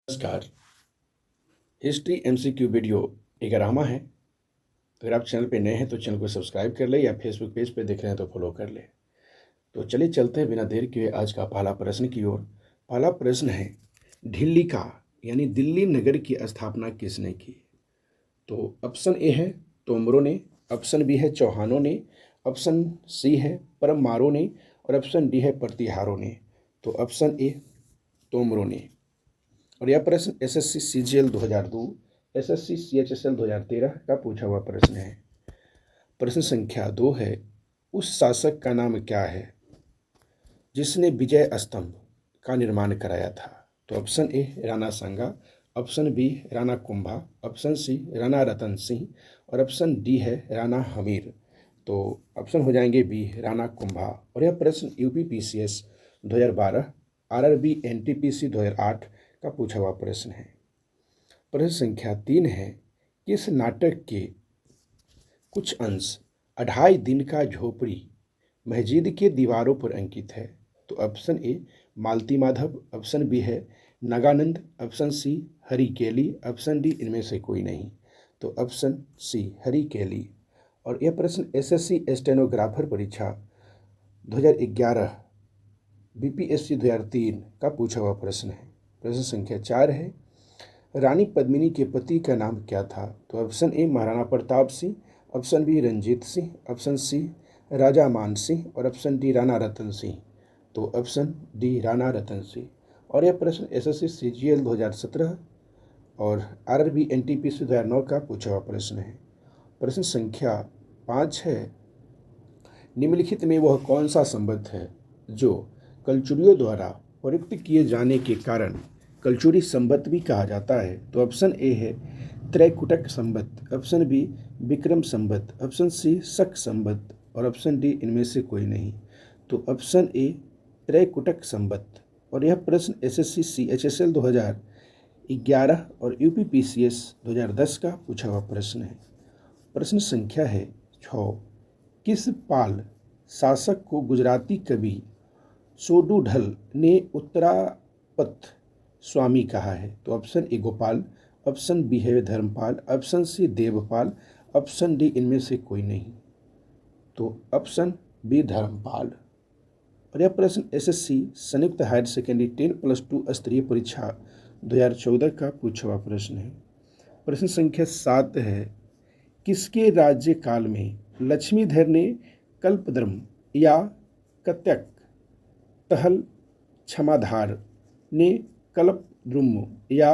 नमस्कार। History MCQ video 11वां है। अगर आप चैनल पे नए हैं तो चैनल को सब्सक्राइब कर ले या फेसबुक पेज पे देख रहे हैं तो फॉलो कर ले। तो चलिए चलते हैं बिना देर किए आज का पहला प्रश्न की ओर। पहला प्रश्न है, ढिल्ली का यानी दिल्ली नगर की स्थापना किसने की? तो ऑप्शन ए है तोमरों ने, ऑप्शन बी है चौहानों ने, ऑप्शन सी है परमारों ने और ऑप्शन डी है प्रतिहारों ने। तो ऑप्शन ए तोमरों ने। और यह प्रश्न एसएससी सीजीएल 2002, एसएससी सीएचएसएल 2013 का पूछा हुआ प्रश्न है। प्रश्न संख्या 2 है, उस शासक का नाम क्या है जिसने विजय स्तंभ का निर्माण कराया था? तो option A Rana Sanga, option B Rana Kumbha, option C Rana Ratan Singh और ऑप्शन डी है राणा हमीर। तो ऑप्शन हो जाएंगे बी राणा कुंभा। और यह प्रश्न यूपी पीसीएस 2012, आरआरबी एनटीपीसी 2008 का पूछा हुआ प्रश्न है। प्रश्न संख्या 3 है, किस नाटक के कुछ अंश अढ़ाई दिन का झोपड़ी मस्जिद के दीवारों पर अंकित है? तो option A Malati Madhav, option B है Nagananda, option C Harikeli, option D इनमें से कोई नहीं। तो ऑप्शन सी हरिकेली। और यह प्रश्न एसएससी स्टेनोग्राफर परीक्षा 2011, बीपीएससी 2003 का पूछा हुआ प्रश्न है। प्रश्न संख्या 4 है, रानी पद्मिनी के पति का नाम क्या था? तो option A Maharana Pratap Singh, option B Ranjit Singh, option C Raja Man Singh और ऑप्शन डी राणा रतन सिंह। तो ऑप्शन डी राणा रतन सिंह। और यह प्रश्न एसएससी सीजीएल 2017 और आरआरबी एनटीपीसी 2009 का पूछा हुआ प्रश्न है। प्रश्न संख्या 5 है, निम्नलिखित में वह कौन सा संबंध है जो कलचुरियों द्वारा प्रयुक्त किए जाने के कारण कलचुरी संबंध भी कहा जाता है? तो ऑप्शन ए है त्रैकुटक संबंध, ऑप्शन बी विक्रम संबंध, ऑप्शन सी शक संबंध और ऑप्शन डी इनमें से कोई नहीं। तो ऑप्शन ए त्रैकुटक संबंध। और यह प्रश्न एसएससी सीएचएसएल 2011 और यूपीपीसीएस 2010 का पूछा हुआ प्रश्न है। प्रश्न संख्या है 6, किस पाल शासक को गुजराती कवि सोडुढल ने उत्तरापथ स्वामी कहा है? तो option A Gopal, option B है Dharmapal, option C Devapal, option D इनमें से कोई नहीं। तो ऑप्शन बी धर्मपाल। और यह प्रश्न एसएससी संयुक्त हायर सेकेंडरी 10+2 स्तरीय परीक्षा 2014 का पूछा हुआ प्रश्न है। प्रश्न संख्या 7 है, किसके राज्यकाल में लक्ष्मीधर ने कल्पद्रुम या कत्यक, तहल क्षमाधार ने कल्पद्रुम या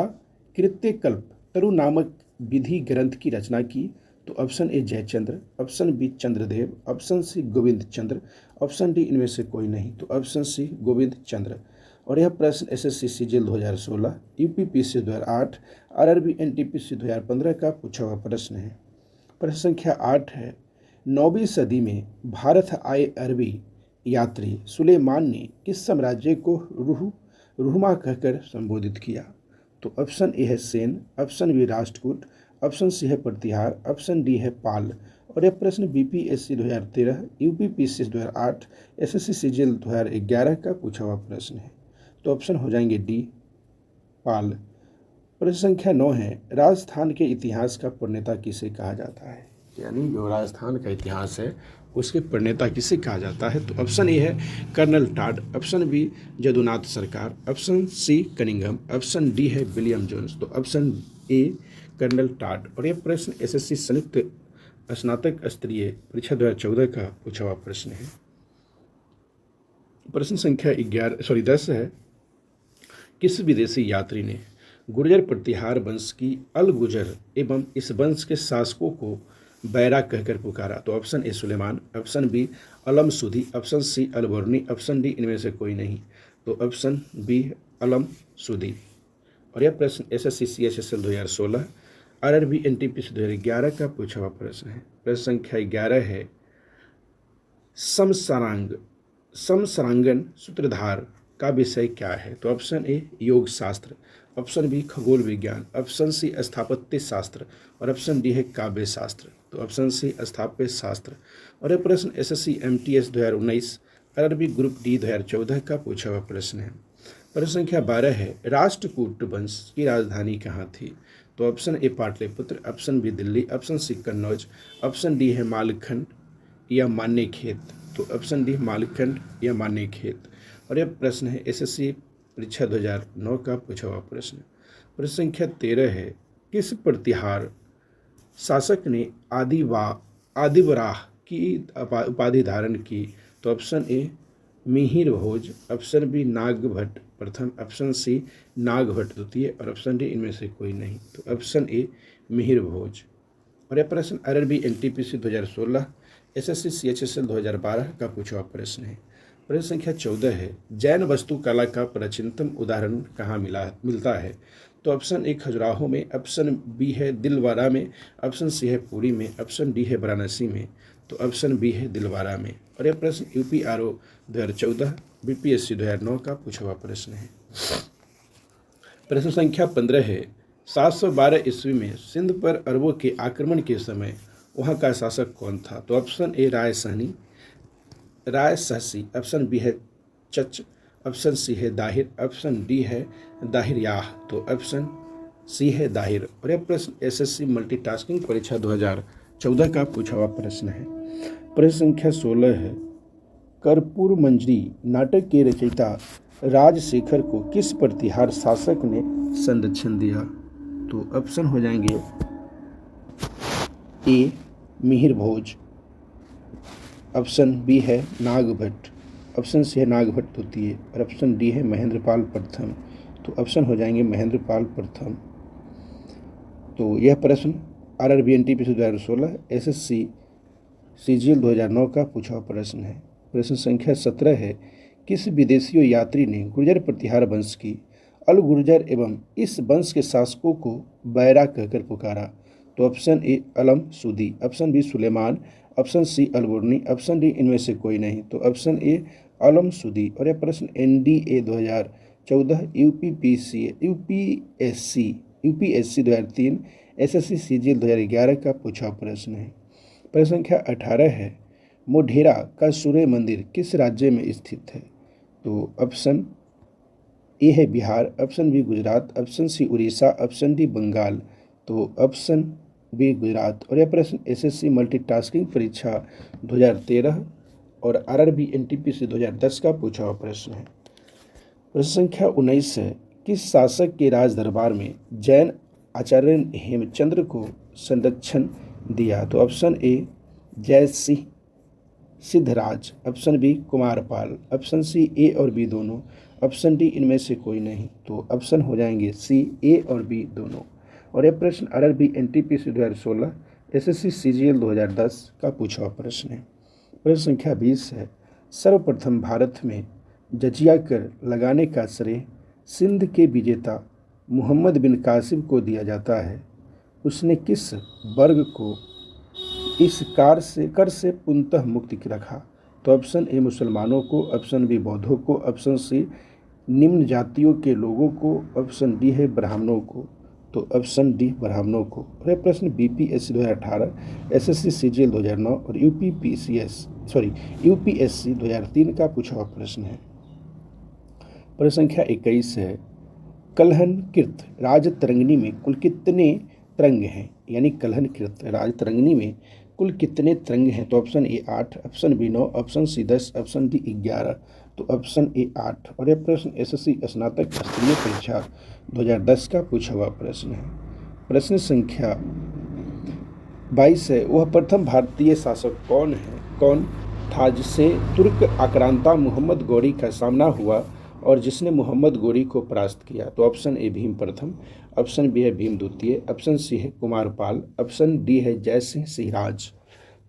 कृत्यकल्प तरु नामक विधि ग्रंथ की रचना की? तो option A Jaichandra, option B Chandradev, option C Govind Chandra, option D इनमें से कोई नहीं। तो ऑप्शन सी गोविंद चंद्र। और यह प्रश्न SSC CGL 2016, UPPC 2008, RRB NTPC 2015 का पूछा हुआ प्रश्न है। प्रश्न संख्या 8 है, 9वीं सदी में भारत आए अरबी यात्री सुलेमान ने किस साम्राज्य को रुहमा कहकर संबोधित किया? तो ऑप्शन ए है Sen, option B Rashtrakuta, option C है प्रतिहार, ऑप्शन डी है पाल। और यह प्रश्न बीपीएससी 2013, यूपीपीसी 2008, एसएससी सीजीएल 2011 का पूछा हुआ प्रश्न है। तो ऑप्शन हो जाएंगे डी पाल। प्रश्न संख्या 9 है, राजस्थान के इतिहास का प्रणेता किसे कहा जाता है? यानी जो राजस्थान का इतिहास है उसके प्रणेता किसे कहा जाता है? तो ऑप्शन ए है colonel Tod, option B Jadunath Sarkar, option C Cunningham, option D है विलियम जोन्स। तो ऑप्शन ए कर्नल टाड। और यह प्रश्न एसएससी संयुक्त स्नातक स्तरीय परीक्षा 2014 का पूछा हुआ प्रश्न है। प्रश्न संख्या 10 है, किस विदेशी यात्री ने गुर्जर प्रतिहार वंश की अल गुजर एवं इस वंश के शासकों को बैरा कहकर पुकारा? तो option A Sulaiman, option B Al Masudi, option C Alberuni, option D इनमें से कोई नहीं। तो ऑप्शन बी अलम सुदी। और यह प्रश्न एसएससी सीएचएसएल 2016, आरआरबी एनटीपीसी 2011 का पूछा हुआ प्रश्न है। प्रश्न संख्या 11 है, समसरांगन सूत्रधार का विषय क्या है? तो ऑप्शन ए योग शास्त्र, ऑप्शन बी खगोल विज्ञान, ऑप्शन सी स्थापत्य शास्त्र और ऑप्शन डी है काव्य शास्त्र। तो ऑप्शन सी स्थापत्य शास्त्र। और यह प्रश्न SSC MTS 2019, RRB group D 2014 का पूछा हुआ प्रश्न है। प्रश्न संख्या 12 है, राष्ट्रकूट वंश की राजधानी कहाँ थी? तो option A Pataliputra, option B Delhi, option C Kannauj, option D है मालखंड या मान्यखेत। तो ऑप्शन डी मालखंड या मान्यखेत। और यह प्रश्न है एसएससी परीक्षा 2009 का पूछा हुआ प्रश्न। प्रश्न संख्या 13 है, किस प्रतिहार शासक ने आदिवराह की उपाधि धारण की? तो option A Mihir Bhoj, option B Nagabhatta प्रथम, ऑप्शन सी नागभट्ट द्वितीय और ऑप्शन डी इनमें से कोई नहीं। तो ऑप्शन ए मिहिर भोज। और यह प्रश्न आरआरबी एनटीपीसी 2016, एसएससी सीएचएसएल 2012 का पूछा हुआ प्रश्न है। प्रश्न संख्या 14 है, जैन वास्तुकला का प्राचीनतम उदाहरण कहाँ मिलता है? तो ऑप्शन ए खजुराहो में, ऑप्शन बी है दिलवारा में, ऑप्शन सी है पुरी में, ऑप्शन डी है वाराणसी में। तो ऑप्शन बी है दिलवारा में। और यह प्रश्न यूपीआरओ 2014, बीपीएससी 2009 का पूछा हुआ प्रश्न है। प्रश्न संख्या 15 है, 712 ईस्वी में सिंध पर अरबों के आक्रमण के समय वहाँ का शासक कौन था? तो option A Rai Sahasi, option B है चच, ऑप्शन सी है दाहिर, ऑप्शन डी है दाहिर याह। तो ऑप्शन सी है दाहिर। और यह प्रश्न एसएससी मल्टीटास्किंग परीक्षा 2014 का पूछा हुआ प्रश्न है। प्रश्न संख्या 16 है, कर्पूर मंजरी नाटक के रचयिता राजशेखर को किस प्रतिहार शासक ने संरक्षण दिया? तो ऑप्शन हो जाएंगे ए मिहिर भोज, ऑप्शन बी है नागभट्ट, ऑप्शन सी है नागभट्ट द्वितीय और ऑप्शन डी है महेंद्रपाल प्रथम। तो ऑप्शन हो जाएंगे महेंद्रपाल प्रथम। तो यह प्रश्न आरआरबी एनटीपीसी 2016, एसएससी सीजीएल 2009 का पूछा हुआ प्रश्न है। प्रश्न संख्या 17 है, किस विदेशी यात्री ने गुर्जर प्रतिहार वंश की अल गुर्जर एवं इस वंश के शासकों को बैरा कहकर पुकारा? तो option A Almasudi, option B Sulaiman, option C Alberuni, option D इनमें से कोई नहीं। तो ऑप्शन ए अलम सूदी। और यह प्रश्न एनडीए 2014, यूपीएससी 2003, एसएससी सीजीएल 2011 का पूछा प्रश्न है। प्रश्न संख्या 18 है, मोढेरा का सूर्य मंदिर किस राज्य में स्थित है? तो ऑप्शन ए है Bihar, option B Gujarat, option C Orissa, option D Bengal. तो ऑप्शन बी गुजरात। और यह प्रश्न एसएससी मल्टीटास्किंग परीक्षा 2013 और आरआरबी एनटीपीसी 2010 का पूछा हुआ प्रश्न है। प्रश्न संख्या 19 है, किस शासक के राज दरबार में जैन आचार्य हेमचंद्र को संरक्षण दिया? तो option A Jai Singh Siddharaj, option B Kumarapala, option C A और बी दोनों, ऑप्शन डी इनमें से कोई नहीं। तो ऑप्शन हो जाएंगे सी ए और बी दोनों। और यह प्रश्न आरआरबी एनटीपीसी 2016, एसएससी सीजीएल 2010 का पूछा हुआ प्रश्न है। प्रश्न संख्या 20 है, सर्वप्रथम भारत में जजिया कर लगाने का श्रेय सिंध के विजेता मोहम्मद बिन कासिम को दिया जाता है। उसने किस वर्ग को इस कर से पूर्णतः मुक्त रखा? तो ऑप्शन ए मुसलमानों को, ऑप्शन बी बौद्धों को, ऑप्शन सी निम्न जातियों के लोगों को, ऑप्शन डी है ब्राह्मणों को। तो ऑप्शन डी ब्राह्मणों को। और यह प्रश्न बीपीएससी 2018, एसएससी सीजीएल 2009 और यूपीएससी 2003 का पूछा हुआ प्रश्न है। प्रश्न संख्या 21 है, कलहनकृत राजतरंगिणी में कुल कितने तरंग हैं? यानी कलहनकृत राजतरंगिणी में कुल कितने तरंग हैं? तो option A 8, option B 9, option C 10, option D 11। तो ऑप्शन ए 8। और यह प्रश्न एसएससी स्नातक स्तरीय परीक्षा 2010 का पूछा हुआ प्रश्न है। प्रश्न संख्या 22 है, वह प्रथम भारतीय शासक कौन था जिसे तुर्क आक्रांता मोहम्मद गौरी का सामना हुआ और जिसने मोहम्मद गौरी को परास्त किया? तो ऑप्शन ए भीम प्रथम, ऑप्शन बी है भीम द्वितीय, ऑप्शन सी है कुमारपाल, ऑप्शन डी है जय सिंह सिराज।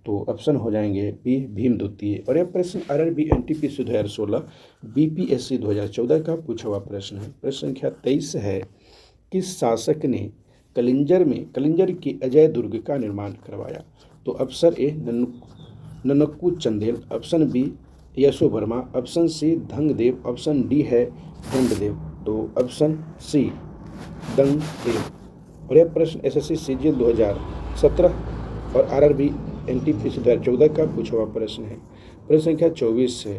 तो ऑप्शन हो जाएंगे बी भीम द्वितीय। और यह प्रश्न आरआरबी एनटीपीसी 2016, बीपीएससी 2014 का पूछा हुआ प्रश्न है। प्रश्न संख्या 23 है, किस शासक ने कलिंजर के अजय दुर्ग का निर्माण करवाया? तो option A Nannuk Chandel, option B Yasho Varma, option C Dhangadeva, option D है दंडदेव। तो ऑप्शन सी दंगदेव। और यह प्रश्न एसएससी सीजीएल 2017 और आरआरबी एनटीपीसी 2014 का पूछा हुआ प्रश्न है। प्रश्न संख्या 24 है,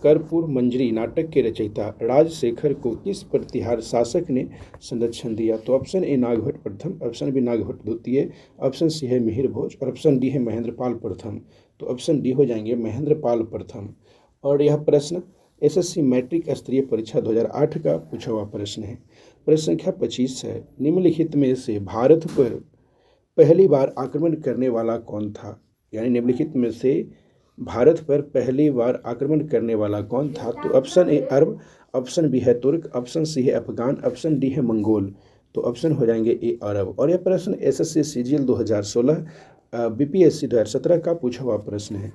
कर्पूर मंजरी नाटक के रचयिता राजशेखर को किस प्रतिहार शासक ने संरक्षण दिया? तो ऑप्शन ए नागभट्ट प्रथम, ऑप्शन बी नागभट्ट द्वितीय, ऑप्शन सी है मिहिर भोज और ऑप्शन डी है महेंद्रपाल प्रथम। तो ऑप्शन डी हो जाएंगे महेंद्रपाल प्रथम। और यह प्रश्न एसएससी मैट्रिक स्तरीय परीक्षा 2008 का पूछा हुआ प्रश्न है। प्रश्न संख्या 25 है, निम्नलिखित में से भारत पर पहली बार आक्रमण करने वाला कौन था? यानी निम्नलिखित में से भारत पर पहली बार आक्रमण करने वाला कौन था? तो option A Arab, option B है तुर्क, ऑप्शन सी है अफगान, ऑप्शन डी है मंगोल। तो ऑप्शन हो जाएंगे ए अरब। और यह प्रश्न एसएससी सीजीएल 2016 बीपीएससी 2017 का पूछा हुआ प्रश्न है।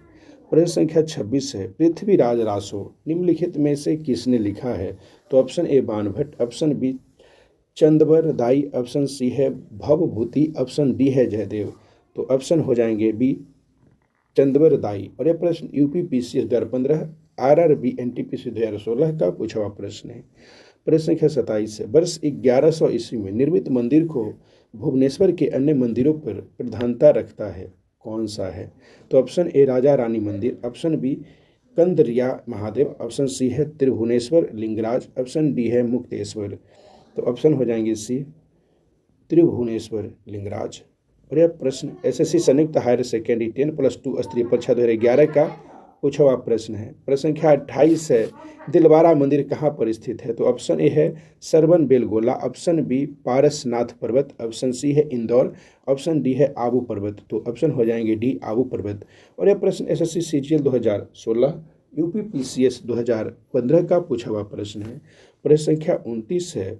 प्रश्न संख्या 26 है, पृथ्वीराज रासो निम्नलिखित में से किसने लिखा है? तो option A Banabhatta, option B Chand दाई, ऑप्शन सी है भवभूति, ऑप्शन डी है जयदेव। तो ऑप्शन हो जाएंगे बी चंदबर दाई। और यह प्रश्न यूपीपीसीएस 2015 आरआरबी एनटीपीसी 2016 का पूछा हुआ प्रश्न है। प्रश्न संख्या 27 है, वर्ष 1100 ईस्वी में निर्मित मंदिर को भुवनेश्वर के अन्य मंदिरों पर प्रधानता रखता है, कौन सा है? तो ऑप्शन ए Raja Rani Mandir, option B Kandariya Mahadev, option C है त्रिभुवनेश्वर लिंगराज, ऑप्शन डी है मुक्तेश्वर। तो ऑप्शन हो जाएंगे सी त्रिभुवनेश्वर लिंगराज। और यह प्रश्न एसएससी संयुक्त हायर सेकेंडरी 10+2 स्तरीय परीक्षा 2011 का पूछा हुआ प्रश्न है। प्रश्न संख्या 28 है, दिलवारा मंदिर कहाँ पर स्थित है? तो ऑप्शन ए है सरवन बेलगोला, ऑप्शन बी पारसनाथ पर्वत, ऑप्शन सी है इंदौर, ऑप्शन डी है आबू पर्वत। तो ऑप्शन हो जाएंगे डी आबू पर्वत। और यह प्रश्न एसएससी सीजीएल 2016 यूपीपीसीएस 2015 का पूछा हुआ प्रश्न है। प्रश्न संख्या 29 है,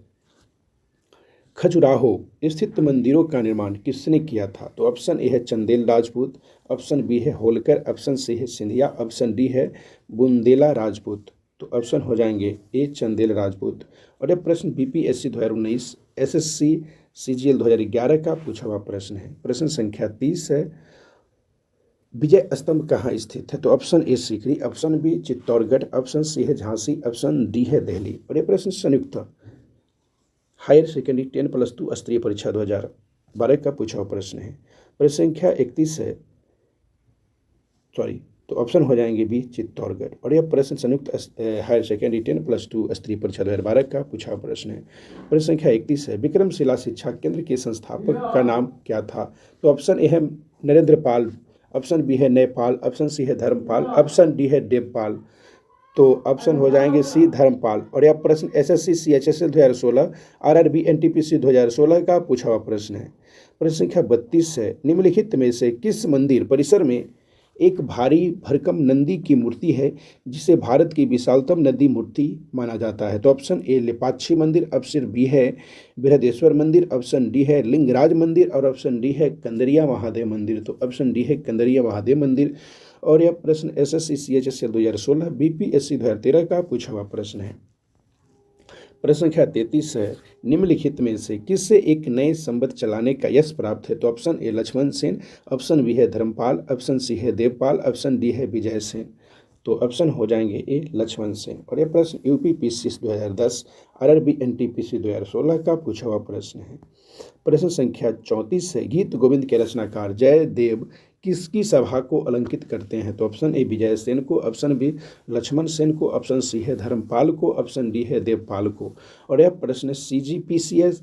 खजुराहो स्थित मंदिरों का निर्माण किसने किया था? तो ऑप्शन ए है चंदेल राजपूत, ऑप्शन बी है होलकर, ऑप्शन सी है सिंधिया, ऑप्शन डी है बुंदेला राजपूत। तो ऑप्शन हो जाएंगे ए चंदेल राजपूत। और यह प्रश्न बीपीएससी 2019 एसएससी सीजीएल 2011 का पूछा हुआ प्रश्न है। प्रश्न संख्या 30 है, विजय स्तंभ कहाँ स्थित है? तो option A Sikri, option B Chittorgarh, option C है झांसी, ऑप्शन डी है दिल्ली। और यह प्रश्न संयुक्त हायर सेकेंडरी 10+2 स्तरीय परीक्षा 2012 का पूछा हुआ प्रश्न है। प्रश्न संख्या 31 है, तो ऑप्शन हो जाएंगे बी चित्तौड़गढ़। और यह प्रश्न संयुक्त हायर सेकेंडरी 10+2 स्तरीय परीक्षा 2012 का पूछा हुआ प्रश्न है। प्रश्न संख्या 31 है, विक्रमशिला शिक्षा केंद्र के संस्थापक का नाम क्या था? तो ऑप्शन ए है नरेंद्र पाल, ऑप्शन बी है नेपाल, ऑप्शन सी है धर्मपाल, ऑप्शन डी है देवपाल। तो ऑप्शन हो जाएंगे सी धर्मपाल। और यह प्रश्न एसएससी सीएचएसएल 2016 आरआरबी एनटीपीसी 2016 का पूछा हुआ प्रश्न है। प्रश्न संख्या 32 है, निम्नलिखित में से किस मंदिर परिसर में एक भारी भरकम नंदी की मूर्ति है जिसे भारत की विशालतम नंदी मूर्ति माना जाता है? तो ऑप्शन ए लेपाक्षी मंदिर, ऑप्शन बी है बृहदेश्वर मंदिर, ऑप्शन डी है लिंगराज मंदिर और ऑप्शन डी है कंदरिया महादेव मंदिर। तो ऑप्शन डी है कंदरिया महादेव मंदिर। और यह प्रश्न एसएससी सीएचएसएल 2016 बीपीएससी 2013 का पूछा हुआ प्रश्न है। प्रश्न संख्या 33 है, निम्नलिखित में से किससे एक नए संवत चलाने का यश प्राप्त है? तो option A Lakshman Sen, option B है धर्मपाल, ऑप्शन सी है देवपाल, ऑप्शन डी है विजय सेन। तो ऑप्शन हो जाएंगे ए लक्ष्मण सेन। और यह प्रश्न यूपीपीसीएस 2010 आरआरबी एनटीपीसी 2016 का पूछा हुआ प्रश्न है। प्रश्न संख्या 34 है, गीत गोविंद के रचनाकार जयदेव किसकी सभा को अलंकित करते हैं? तो ऑप्शन ए विजय सेन को, ऑप्शन बी लक्ष्मण सेन को, ऑप्शन सी है धर्मपाल को, ऑप्शन डी है देवपाल को। और यह प्रश्न सीजीपीसीएस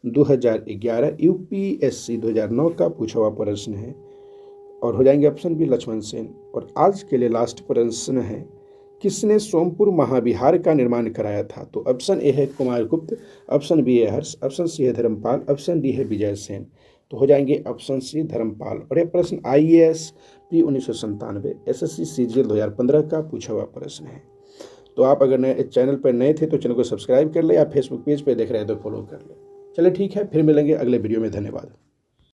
2011 यूपीएससी 2009 का पूछा हुआ प्रश्न है। और हो जाएंगे ऑप्शन बी लक्ष्मण सेन। और आज के लिए लास्ट प्रश्न है, किसने सोमपुर महाविहार का निर्माण कराया था? तो ऑप्शन ए है कुमारगुप्त, ऑप्शन बी है हर्ष, ऑप्शन सी है धर्मपाल, ऑप्शन डी है विजय सेन। तो हो जाएंगे ऑप्शन सी धर्मपाल। और यह प्रश्न आईएएस प्री 1997 एसएससी सीजीएल 2015 का पूछा हुआ प्रश्न है। तो आप अगर नए चैनल पर नए थे तो चैनल को सब्सक्राइब कर ले, या फेसबुक पेज पर देख रहे हैं तो फॉलो कर ले। चलिए ठीक है, फिर मिलेंगे अगले वीडियो में। धन्यवाद।